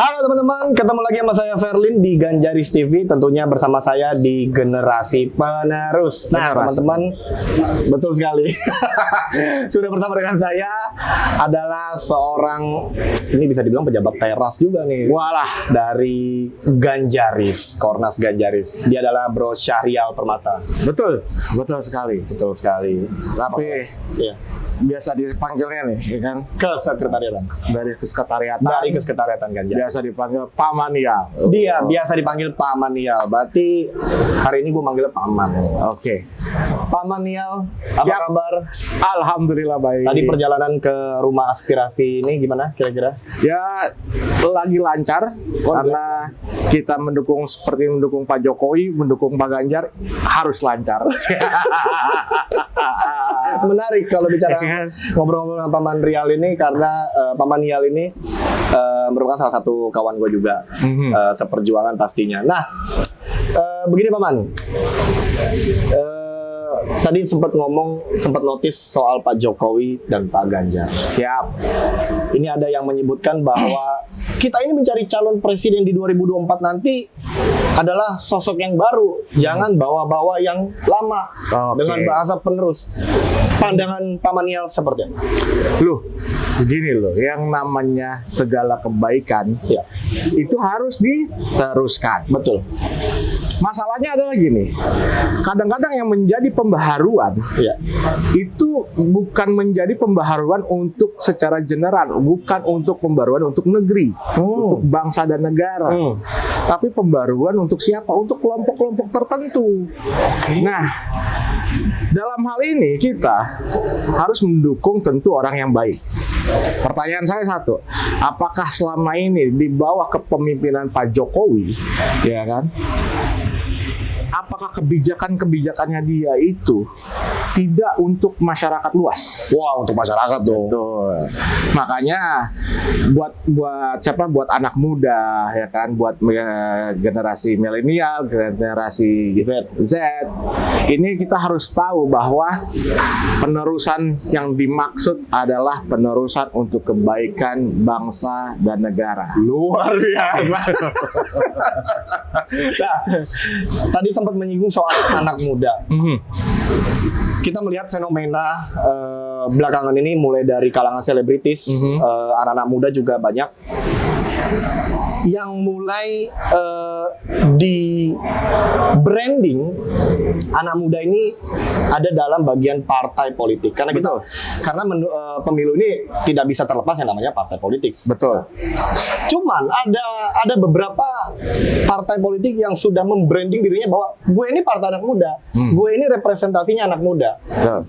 Halo teman-teman, ketemu lagi sama saya Ferlin di Ganjaris TV, tentunya bersama saya di Generasi Penerus. Nah teman-teman, betul sekali. Sudah bersama dengan saya adalah seorang, ini bisa dibilang pejabat teras juga nih. Walah, dari Ganjaris, Kornas Ganjaris. Dia adalah Bro Syahrial Permata. Betul sekali. Betul sekali. Tapi ya, biasa dipanggilnya nih, ya kan? Kesekretariatan. Dari kesekretariatan. Dari Kesekretariatan Ganjaris. Biasa dipanggil Paman ya. Dia biasa dipanggil Paman Nial. Berarti hari ini gue manggilnya Paman. Oke. Paman Nial, apa Siap. kabar? Alhamdulillah baik. Tadi perjalanan ke rumah aspirasi ini gimana kira-kira? Ya lagi lancar karena kita seperti mendukung Pak Jokowi, mendukung Pak Ganjar harus lancar. Menarik kalau bicara ngobrol-ngobrol dengan Paman Rial ini karena Paman Nial ini merupakan salah satu kawan gue juga seperjuangan pastinya. Nah, begini Paman, tadi sempat notice soal Pak Jokowi dan Pak Ganjar. Siap. Ini ada yang menyebutkan bahwa kita ini mencari calon presiden di 2024 nanti adalah sosok yang baru, jangan bawa-bawa yang lama. Dengan bahasa penerus. Pandangan Paman Nial seperti apa? Loh, begini loh, yang namanya segala kebaikan Ya, itu harus diteruskan. betul. Masalahnya adalah gini, kadang-kadang yang menjadi pembaharuan Ya, itu bukan menjadi pembaharuan untuk secara general, bukan untuk pembaruan untuk negeri, untuk bangsa dan negara, tapi pembaruan untuk siapa? Untuk kelompok-kelompok tertentu. Nah, dalam hal ini kita harus mendukung tentu orang yang baik. Pertanyaan saya satu, apakah selama ini di bawah kepemimpinan Pak Jokowi, ya kan? Apakah kebijakan-kebijakannya dia itu tidak untuk masyarakat luas? wah untuk masyarakat dong. Betul. Makanya buat anak muda ya kan, buat generasi milenial, generasi Z, ini kita harus tahu bahwa penerusan yang dimaksud adalah penerusan untuk kebaikan bangsa dan negara. Luar biasa. Nah, tadi sempat menyinggung soal anak muda. Kita melihat fenomena belakangan ini mulai dari kalangan selebritis, anak-anak muda juga banyak yang mulai di branding anak muda ini ada dalam bagian partai politik karena pemilu ini tidak bisa terlepas yang namanya partai politik. Betul. Cuman ada beberapa partai politik yang sudah membranding dirinya bahwa gue ini partai anak muda, gue ini representasinya anak muda. Betul.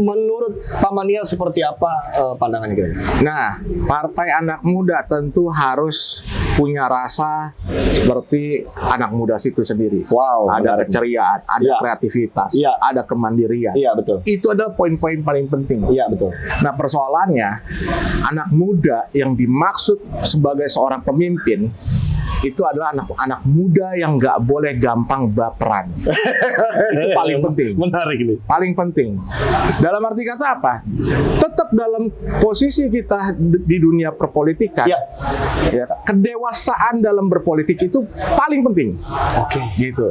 Menurut Paman Nial seperti apa pandangannya kira-kira? Nah, partai anak muda tentu harus punya rasa seperti anak muda itu sendiri. Wow, ada menarik. keceriaan, ada kreativitas, ada kemandirian. Iya, betul. Itu adalah poin-poin paling penting. Iya, betul. Nah, persoalannya anak muda yang dimaksud sebagai seorang pemimpin itu adalah anak muda yang nggak boleh gampang baperan. Itu paling penting. Menarik ini. Paling penting. Dalam arti kata apa? Tetap dalam posisi kita di dunia perpolitikan. Ya, kedewasaan dalam berpolitik itu paling penting. Oke. Gitu.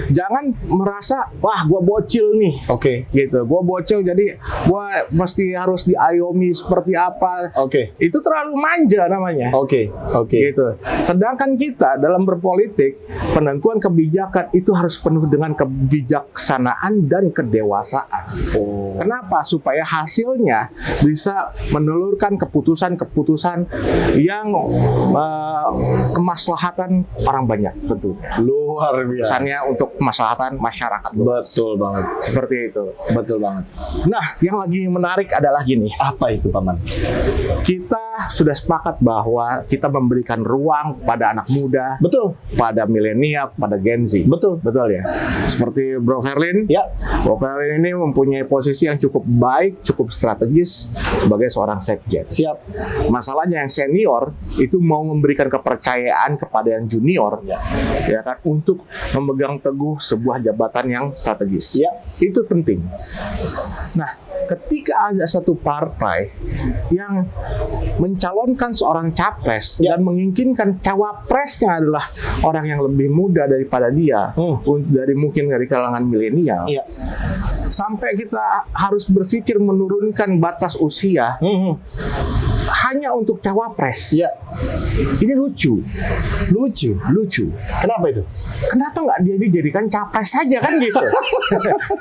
Jangan merasa wah gue bocil nih. Oke. Gitu. Gue bocil jadi gue mesti harus diayomi seperti apa. Oke. Itu terlalu manja namanya. Oke. Gitu. Sedangkan kita dalam berpolitik, penentuan kebijakan itu harus penuh dengan kebijaksanaan dan kedewasaan. Kenapa? Supaya hasilnya bisa menelurkan keputusan-keputusan yang kemaslahatan orang banyak tentunya. Luar biasa. Kesannya untuk kemaslahatan masyarakat. Betul banget. Seperti itu. Betul banget. Nah, yang lagi menarik adalah gini. Apa itu, Paman? Kita sudah sepakat bahwa kita memberikan ruang pada anak muda, Betul. pada milenial, pada Gen Z. Betul. Betul ya. Seperti Bro Ferlin. Ya. Bro Ferlin ini mempunyai posisi yang cukup baik, cukup strategis sebagai seorang sekjen. Siap. Masalahnya yang senior itu mau memberikan kepercayaan kepada yang junior, ya kan, untuk memegang teguh sebuah jabatan yang strategis. Ya. Itu penting. Nah, ketika ada satu partai yang mencalonkan seorang capres Ya. dan menginginkan cawapresnya adalah orang yang lebih muda daripada dia, mungkin dari kalangan milenial, Iya. sampai kita harus berpikir menurunkan batas usia hanya untuk cawapres. Iya. Ini lucu. Lucu. Kenapa itu? Kenapa nggak dia dijadikan capres saja kan gitu?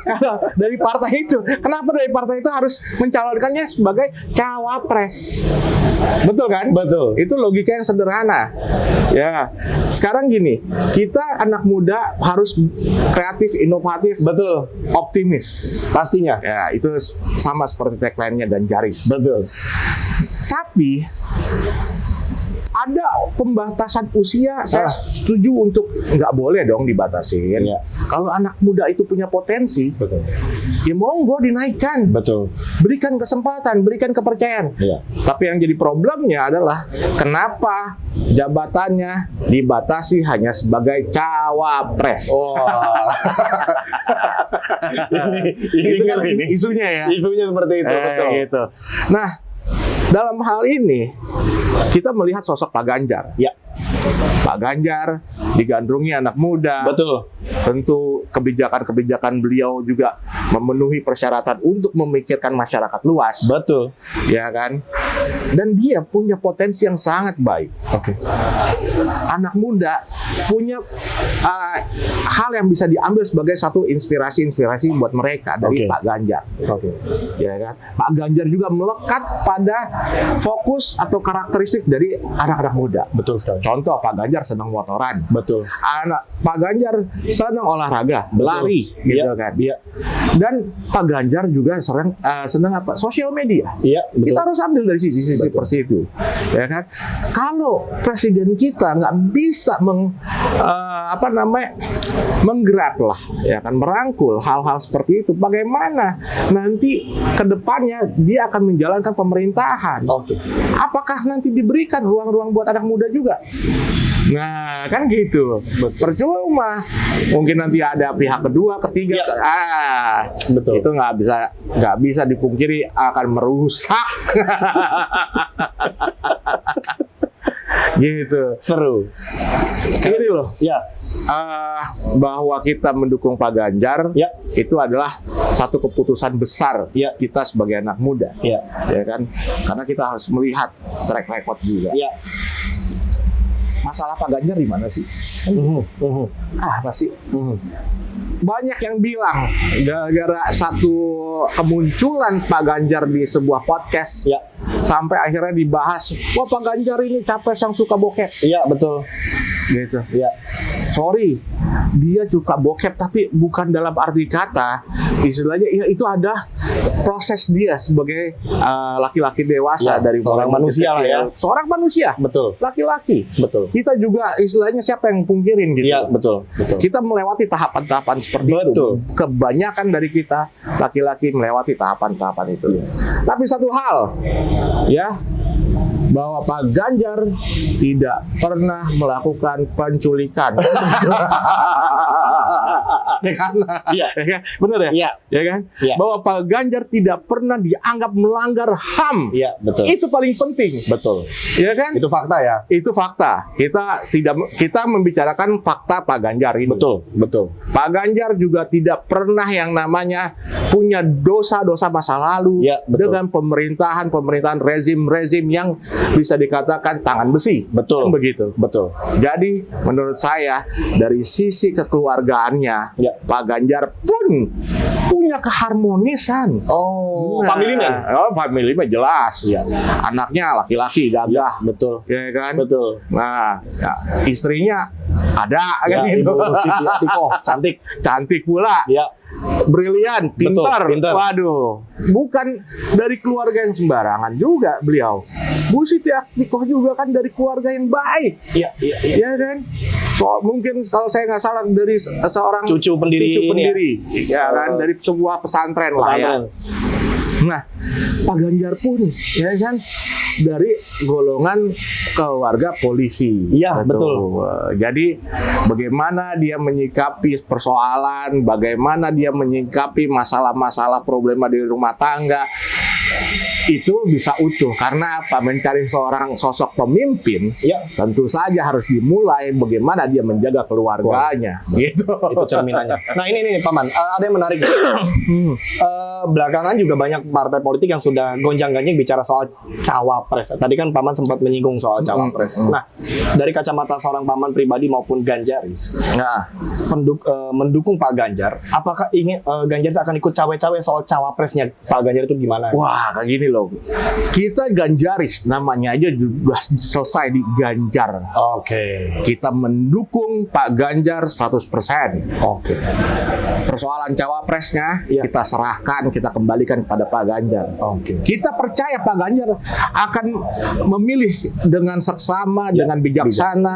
Kalau dari partai itu, kenapa dari partai itu harus mencalonkannya sebagai cawapres? Betul kan? Betul. Itu logika yang sederhana. Ya. Sekarang gini, kita anak muda harus kreatif, inovatif, Betul. optimis. Pastinya. Ya, itu sama seperti tagline-nya Ganjaris. Betul. Tapi ada pembatasan usia, saya setuju untuk nggak boleh dong dibatasin. Iya. Kalau anak muda itu punya potensi, Betul. ya monggo dinaikkan. Betul. Berikan kesempatan, berikan kepercayaan. Iya. Tapi yang jadi problemnya adalah kenapa jabatannya dibatasi hanya sebagai cawapres. Oh. Itu kan isunya ya. Isunya seperti itu. Betul. Gitu. Nah, dalam hal ini kita melihat sosok Pak Ganjar. Ya. Pak Ganjar digandrungi anak muda. Betul. Tentu kebijakan-kebijakan beliau juga memenuhi persyaratan untuk memikirkan masyarakat luas. Betul. Ya kan? Dan dia punya potensi yang sangat baik. Oke. Anak muda punya hal yang bisa diambil sebagai satu inspirasi buat mereka dari Oke. Pak Ganjar. Oke. Ya kan? Pak Ganjar juga melekat pada fokus atau karakteristik dari anak-anak muda. Betul sekali. Contoh, Pak Ganjar senang motoran. Betul. Pak Ganjar senang olahraga, lari, gitu Iya. kan. Iya. Dan Pak Ganjar juga senang apa? Sosial media. Iya. Betul. Kita harus ambil dari sisi seperti itu, ya kan? Kalau presiden kita nggak bisa menggerak lah, ya kan, merangkul hal-hal seperti itu, bagaimana nanti ke depannya dia akan menjalankan pemerintahan? Oke. Apakah nanti diberikan ruang-ruang buat anak muda juga? Nah, kan gitu. Percuma. Mungkin nanti ada pihak kedua, ketiga. Ya. Betul. Itu nggak bisa dipungkiri akan merusak. Gitu. Seru. Ini loh. Ya. Bahwa kita mendukung Pak Ganjar, Ya. itu adalah satu keputusan besar Ya. kita sebagai anak muda. Ya. Ya kan? Karena kita harus melihat track record juga. Ya. Masalah Pak Ganjar di mana sih? Apa sih? Banyak yang bilang gara-gara satu kemunculan Pak Ganjar di sebuah podcast, Ya. sampai akhirnya dibahas, wah Pak Ganjar ini capres yang suka bokep. Iya, betul. Gitu. Ya. Sorry, dia suka bokep tapi bukan dalam arti kata, istilahnya ya itu ada proses dia sebagai laki-laki dewasa, Ya, dari seorang mulai manusia lah ya. Seorang manusia, Betul. laki-laki. Betul. Kita juga istilahnya siapa yang pungkirin gitu. Iya, betul. Betul. Kita melewati tahapan-tahapan seperti Betul. itu. Kebanyakan dari kita laki-laki melewati tahapan-tahapan itu. Tapi satu hal, ya, bahwa Pak Ganjar tidak pernah melakukan penculikan. Iya. Benar ya? Iya. Ya kan? Iya. Bahwa Pak Ganjar tidak pernah dianggap melanggar HAM. Iya, betul. Itu paling penting. Betul. Ya kan? Itu fakta ya. Itu fakta. Kita membicarakan fakta Pak Ganjar ini. Betul. Betul. Pak Ganjar juga tidak pernah yang namanya punya dosa-dosa masa lalu Ya, betul. dengan pemerintahan rezim yang bisa dikatakan tangan besi. Betul. Kan begitu. Betul. Jadi menurut saya dari sisi kekeluargaannya, Ya. Pak Ganjar pun punya keharmonisan. Oh, Nah, family man. Oh, family man jelas. Iya. Anaknya laki-laki gagah. Betul. Ya kan? Betul. Nah, ya, istrinya ada Ya, kan gitu. Ibu Siti Atikoh, cantik. Cantik pula. Ya. Brilian, pintar. Betul, pintar. Waduh, bukan dari keluarga yang sembarangan juga beliau. Bu Siti Atikoh juga kan dari keluarga yang baik. Iya, iya, iya. Ya kan? Mungkin kalau saya nggak salah dari seorang Cucu pendiri ini ya kan, dari sebuah pesantren lah ya. Pesantren. Nah, Pak Ganjar pun ya kan dari golongan keluarga polisi. Iya, Gitu. betul. Jadi bagaimana dia menyikapi persoalan, bagaimana dia menyikapi masalah-masalah problema di rumah tangga, itu bisa utuh. Karena apa? Mencari seorang sosok pemimpin, Ya. tentu saja harus dimulai bagaimana dia menjaga keluarganya. Gitu. Itu cerminannya. Nah ini nih Paman, ada yang menarik. Belakangan juga banyak partai politik yang sudah gonjang-ganjing bicara soal cawapres. Tadi kan Paman sempat menyinggung soal cawapres. Nah, dari kacamata seorang Paman pribadi maupun Ganjaris, Nah, mendukung Pak Ganjar, apakah ingin Ganjaris akan ikut cawe-cawe soal cawapresnya Pak Ganjar itu gimana? wah kayak gini loh. Kita Ganjaris namanya aja juga selesai di Ganjar. Oke. Kita mendukung Pak Ganjar 100%. Oke. Persoalan cawapresnya Iya. kita serahkan, kita kembalikan kepada Pak Ganjar. Oke. Kita percaya Pak Ganjar akan memilih dengan seksama, dengan bijaksana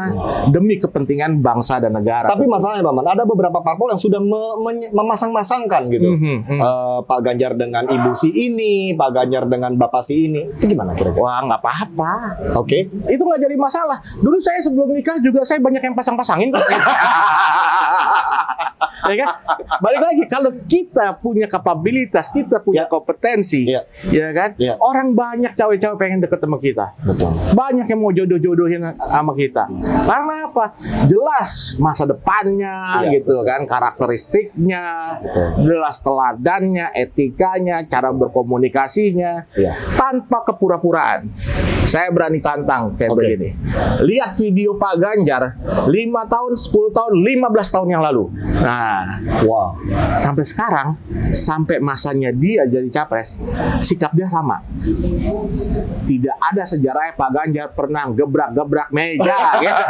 demi kepentingan bangsa dan negara. Tapi masalahnya Paman, ada beberapa parpol yang sudah memasang-masangkan gitu. Pak Ganjar dengan ibu si ini, Pak Ganjar dengan bapak si ini. Itu gimana kira-kira? Wah, nggak apa-apa. Oke. Itu nggak jadi masalah. Dulu saya sebelum nikah juga saya banyak yang pasang-pasangin. Ya kan? Balik lagi, kalau kita punya kapabilitas, kita punya kompetensi, Iya. ya kan? Iya. Orang banyak cawe-cawe pengen deket sama kita. Betul. Banyak yang mau jodoh-jodohin sama kita. Karena apa? Jelas masa depannya, Iya. gitu kan, karakteristiknya, Betul. jelas teladannya, etikanya, cara berkomunikasinya, Iya. tanpa kepura-puraan. Saya berani tantang kayak Oke. begini. Lihat video Pak Ganjar 5 tahun, 10 tahun, 15 tahun yang lalu. Nah, Wow. sampai sekarang, sampai masanya dia jadi capres, sikap dia sama. Tidak ada sejarahnya Pak Ganjar pernah gebrak-gebrak meja. Gitu.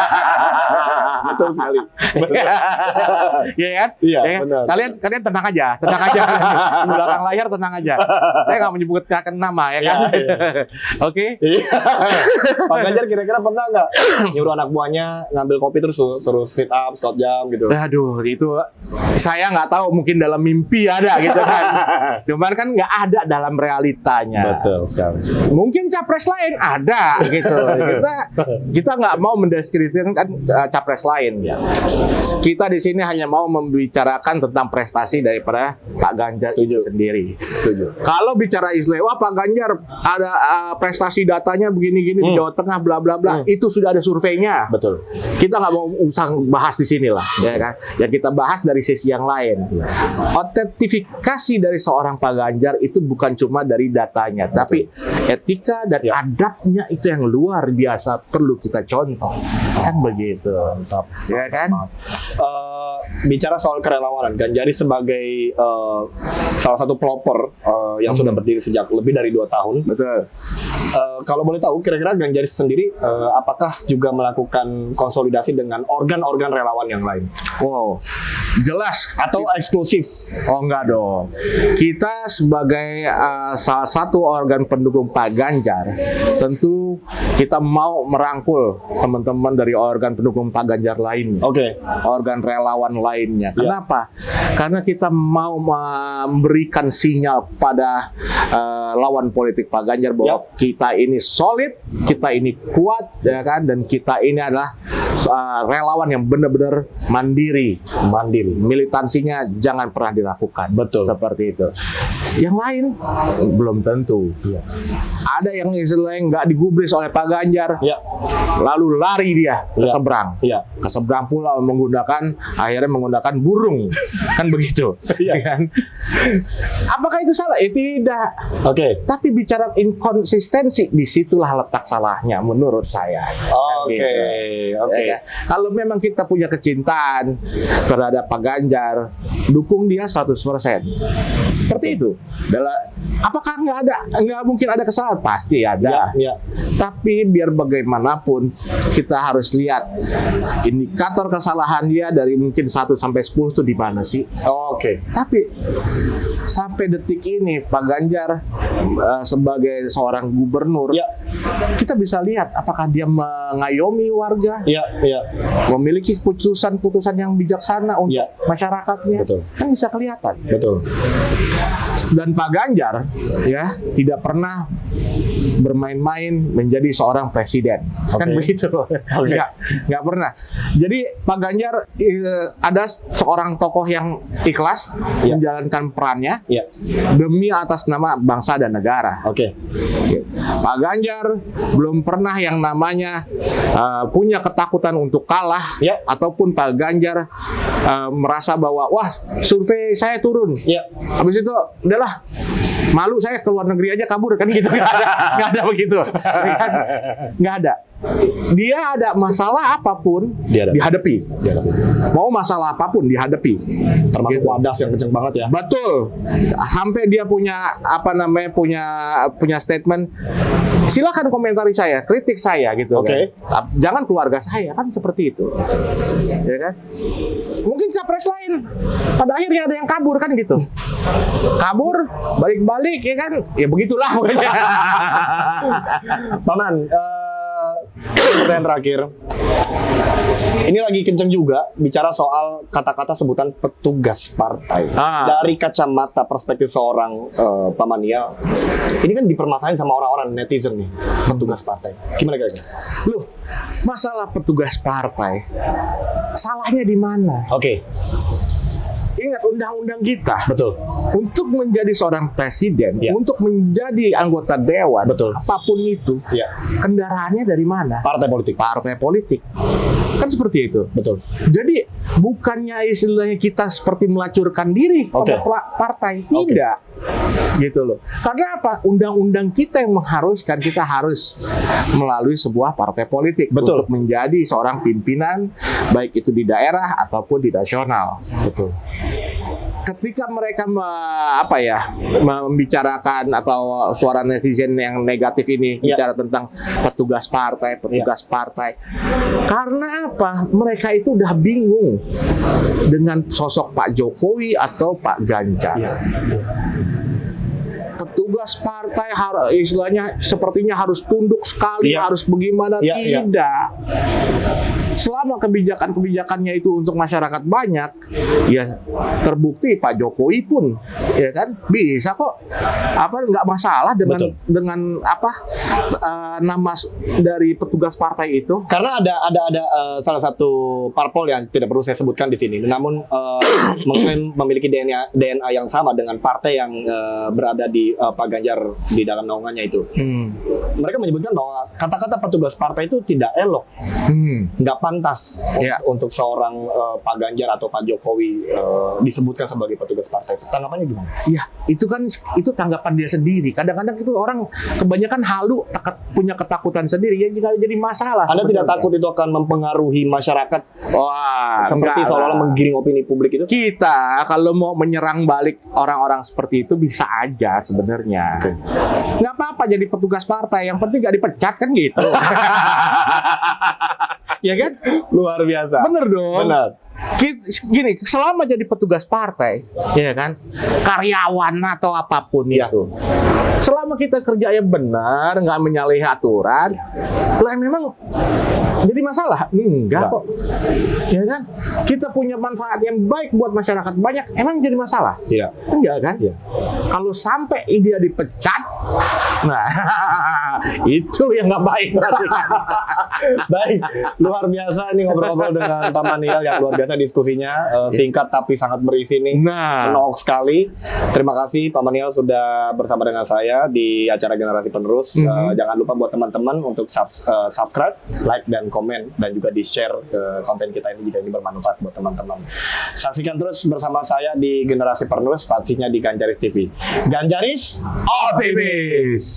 Betul sekali. Iya kan? Iya, Ya kan? benar. Kalian tenang aja. Di belakang layar tenang aja. Saya nggak menyebutkan nama ya kan. Iya, Oke. Pak Ganjar kira-kira pernah nggak nyuruh anak buahnya ngambil kopi terus suruh sit up squat jam gitu? Aduh, itu saya nggak tahu, mungkin dalam mimpi ada gitu kan. Cuman kan nggak ada dalam realitanya. Betul sekali. Mungkin capres lain ada gitu. Kita nggak mau mendeskripsikan capres lain. Kita di sini hanya mau membicarakan tentang prestasi daripada Pak Ganjar Setuju. itu sendiri. Setuju. Kalau bicara istilah, wah Pak Ganjar ada prestasi datanya begini-gini di Jawa Tengah, bla bla bla, itu sudah ada surveinya. Betul. Kita nggak mau usah bahas di sini lah, ya kan? Ya kita bahas dari sisi yang lain. Otentifikasi dari seorang Pak Ganjar itu bukan cuma dari datanya, tapi etika dan adabnya itu yang luar biasa perlu kita contoh. Kan begitu. Mantap. Ya kan? Bicara soal kerelawanan, Ganjaris sebagai salah satu pelopor yang sudah berdiri sejak lebih dari 2 tahun. Betul. Kalau boleh tahu, kira-kira Ganjaris sendiri apakah juga melakukan konsolidasi dengan organ-organ relawan yang lain? Wow. Jelas. Atau eksklusif? Oh enggak dong. Kita sebagai salah satu organ pendukung Pak Ganjar, tentu kita mau merangkul teman-teman dari organ pendukung Pak Ganjar lainnya. Oke. Organ relawan lainnya. Kenapa? Karena kita mau memberikan sinyal pada lawan politik Pak Ganjar bahwa kita ini solid, kita ini kuat, ya kan, dan kita ini adalah relawan yang benar-benar mandiri. Militansinya jangan pernah dilakukan. Betul. Seperti itu. Yang lain belum tentu. Ada yang istilahnya nggak digubris oleh Pak Ganjar, lalu lari dia ke seberang. Ke seberang pula akhirnya menggunakan burung. Kan begitu. Kan? Apakah itu salah? Tidak. Oke. Tapi bicara inkonsistensi, disitulah letak salahnya menurut saya. Oke. Oke. Ya, kalau memang kita punya kecintaan terhadap Pak Ganjar, dukung dia 100%. Seperti itu. Apakah nggak mungkin ada kesalahan? Pasti ada. Tapi biar bagaimanapun kita harus lihat indikator kesalahan dia dari mungkin 1 sampai 10 itu di mana sih? Oke. Tapi sampai detik ini Pak Ganjar sebagai seorang gubernur, kita bisa lihat apakah dia mengayomi warga, memiliki putusan-putusan yang bijaksana untuk masyarakatnya. Betul. Kan bisa kelihatan. Betul. Dan Pak Ganjar ya tidak pernah bermain-main menjadi seorang presiden. Kan begitu. Nggak pernah. Jadi Pak Ganjar ada seorang tokoh yang ikhlas menjalankan perannya demi atas nama bangsa dan negara. Pak Ganjar belum pernah yang namanya punya ketakutan untuk kalah ataupun Pak Ganjar merasa bahwa wah survei saya turun. Habis itu udahlah malu saya ke luar negeri aja kabur kan gitu. Nggak ada begitu. Nggak ada. Dia ada masalah apapun dihadapi. Mau masalah apapun dihadapi. Termasuk wadas yang kenceng banget ya. Betul. Sampai dia punya punya statement, silakan komentari saya, kritik saya gitu kan. Jangan keluarga saya, kan seperti itu. Ya kan? Mungkin capres lain pada akhirnya ada yang kabur kan gitu. Kabur, balik-balik ya kan. Ya begitulah pokoknya. Paman, pertanyaan terakhir. Ini lagi kenceng juga bicara soal kata-kata sebutan petugas partai. Dari kacamata perspektif seorang Paman Nial, ini kan dipermasalahin sama orang-orang netizen nih, petugas partai. Gimana kira-kira? Loh, masalah petugas partai, salahnya di mana? Ingat undang-undang kita. Betul. Untuk menjadi seorang presiden, untuk menjadi anggota dewan, apapun itu, kendaraannya dari mana? Partai politik. Partai politik. Kan seperti itu. Betul. Jadi bukannya istilahnya kita seperti melacurkan diri pada partai, tidak. Gitu loh. Karena apa? Undang-undang kita yang mengharuskan kita harus melalui sebuah partai politik untuk menjadi seorang pimpinan, baik itu di daerah ataupun di nasional. Betul. Ketika mereka membicarakan atau suara netizen yang negatif ini bicara tentang petugas partai, karena apa? Mereka itu udah bingung dengan sosok Pak Jokowi atau Pak Ganjar. Petugas partai istilahnya sepertinya harus tunduk sekali, harus bagaimana? Tidak. Selama kebijakan-kebijakannya itu untuk masyarakat banyak, ya terbukti Pak Jokowi pun, ya kan bisa kok, nggak masalah dengan nama dari petugas partai itu. Karena ada salah satu parpol yang tidak perlu saya sebutkan di sini, namun mengklaim memiliki DNA yang sama dengan partai yang berada di Pak Ganjar di dalam naungannya itu. Mereka menyebutkan bahwa kata-kata petugas partai itu tidak elok, nggak pantas untuk seorang Pak Ganjar atau Pak Jokowi disebutkan sebagai petugas partai. Tanggapannya gimana? Ya, itu tanggapan dia sendiri. Kadang-kadang itu orang kebanyakan halu punya ketakutan sendiri yang jadi masalah. Anda tidak takut itu akan mempengaruhi masyarakat? Seperti seolah-olah menggiring opini publik itu? Kita kalau mau menyerang balik orang-orang seperti itu bisa aja sebenarnya. Nggak apa-apa jadi petugas partai, yang penting nggak dipecat kan gitu. Ya kan? Luar biasa. Bener dong. Benar. Gini, selama jadi petugas partai, ya kan, karyawan atau apapun itu, selama kita kerjanya benar, nggak menyalahi aturan, lah memang jadi masalah? Enggak kok, ya kan? Kita punya manfaat yang baik buat masyarakat banyak, emang jadi masalah? Enggak kan? Kalau sampai dia dipecat, nah itu yang nggak baik. Baik, luar biasa nih ngobrol-ngobrol dengan Paman Nial yang luar biasa diskusinya, singkat tapi sangat berisi nih, menarik sekali. Terima kasih Paman Nial sudah bersama dengan saya di acara Generasi Penerus. Jangan lupa buat teman-teman untuk subscribe, like dan komen, dan juga di share konten kita ini jika ini bermanfaat buat teman-teman. Saksikan terus bersama saya di Generasi Penerus, pastinya di Ganjaris TV. Ganjaris Optimis.